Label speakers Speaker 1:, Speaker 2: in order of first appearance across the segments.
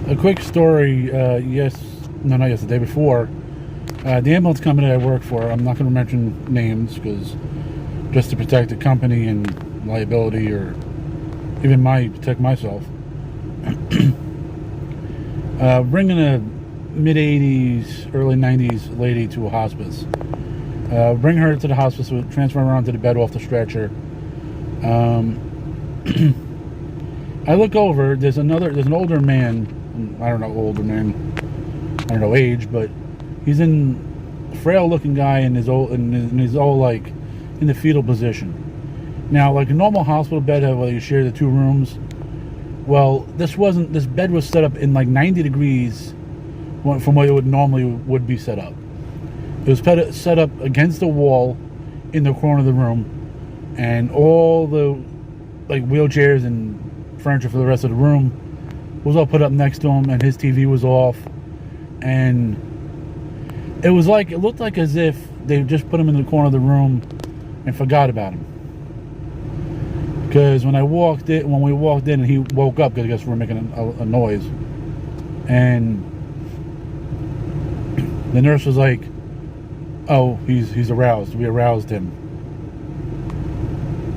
Speaker 1: A quick story. The day before, the ambulance company I work for, I'm not going to mention names because just to protect the company and liability, or even protect myself. Bringing a mid-80s, early 90s lady to a hospice. Bring her to the hospice, transfer her onto the bed off the stretcher. I look over. There's an older man. I don't know age, but he's a frail-looking guy, and he's all like in the fetal position. Now, like a normal hospital bed, where you share the two rooms. Well, this wasn't. This bed was set up in like 90 degrees from what it would be set up. It was set up against the wall in the corner of the room, and all the like wheelchairs and furniture for the rest of the room was all put up next to him, and his TV was off, and it looked like as if they just put him in the corner of the room and forgot about him. Because when we walked in, and he woke up because I guess we were making a noise, and the nurse was like, "Oh, he's aroused. We aroused him.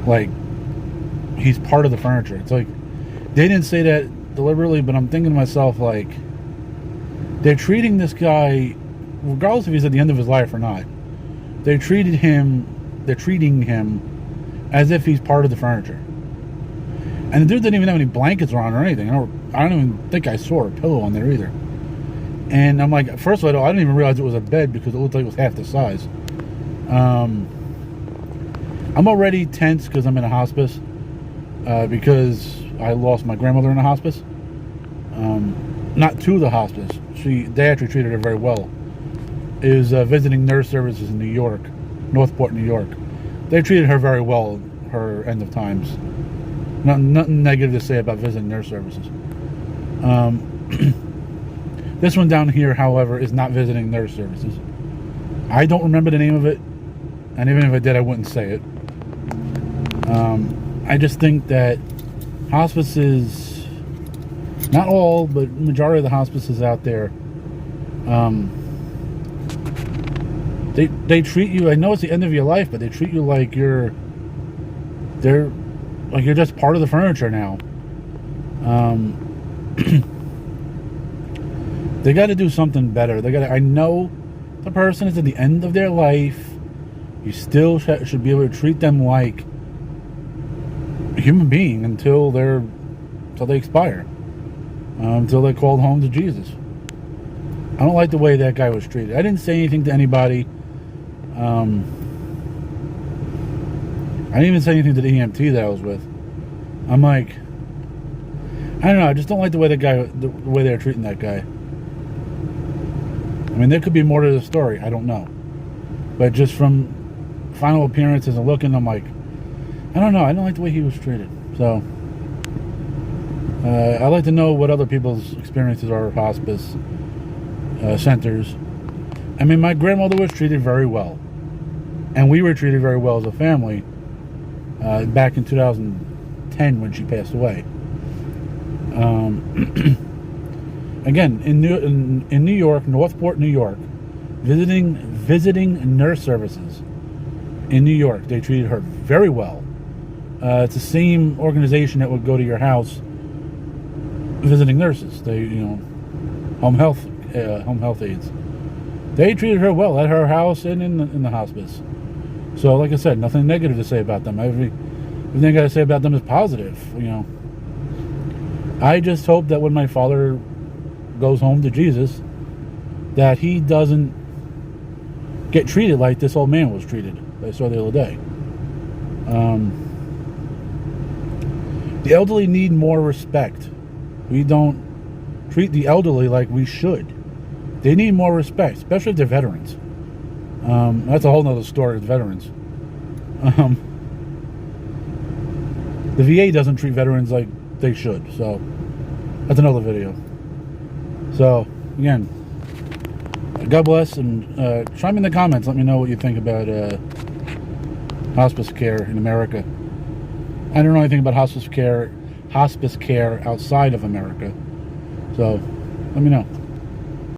Speaker 1: Like, he's part of the furniture." It's like, they didn't say that deliberately, but I'm thinking to myself, like, they're treating this guy, regardless if he's at the end of his life or not, they're treating him as if he's part of the furniture. And the dude didn't even have any blankets on or anything. I don't even think I saw a pillow on there either. And I'm like, first of all, I didn't even realize it was a bed because it looked like it was half the size. I'm already tense because I'm in a hospice, because I lost my grandmother in a hospice. Not to the hospice. They actually treated her very well. It was visiting nurse services in New York, Northport, New York. They treated her very well her end of times. Nothing negative to say about visiting nurse services. This one down here, however, is not visiting nurse services. I don't remember the name of it, and even if I did, I wouldn't say it. I just think that hospices, not all, but majority of the hospices out there, they treat you. I know it's the end of your life, but they treat you like you're just part of the furniture now. They got to do something better. I know the person is at the end of their life. You still should be able to treat them like a human being until they expire, until they're called home to Jesus. I don't like the way that guy was treated. I didn't say anything to anybody. I didn't even say anything to the EMT that I was with. I'm like, I don't know. I just don't like the way they're treating that guy. I mean, there could be more to the story. I don't know. But just from final appearances and looking, I'm like, I don't know. I don't like the way he was treated. So, I'd like to know what other people's experiences are of hospice centers. I mean, my grandmother was treated very well. And we were treated very well as a family back in 2010 when she passed away. Again, in New York, Northport, New York, visiting nurse services in New York, they treated her very well. It's the same organization that would go to your house visiting nurses. They, home health aides. They treated her well at her house and in the hospice. So, like I said, nothing negative to say about them. Everything I got to say about them is positive. I just hope that when my father goes home to Jesus, that he doesn't get treated like this old man was treated I saw the other day. The elderly need more respect. We don't treat the elderly like we should. They need more respect, especially if they're veterans. That's a whole nother story with veterans. The VA doesn't treat veterans like they should, so that's another video. So, again, God bless, and chime in the comments. Let me know what you think about hospice care in America. I don't know anything about hospice care outside of America. So, Let me know.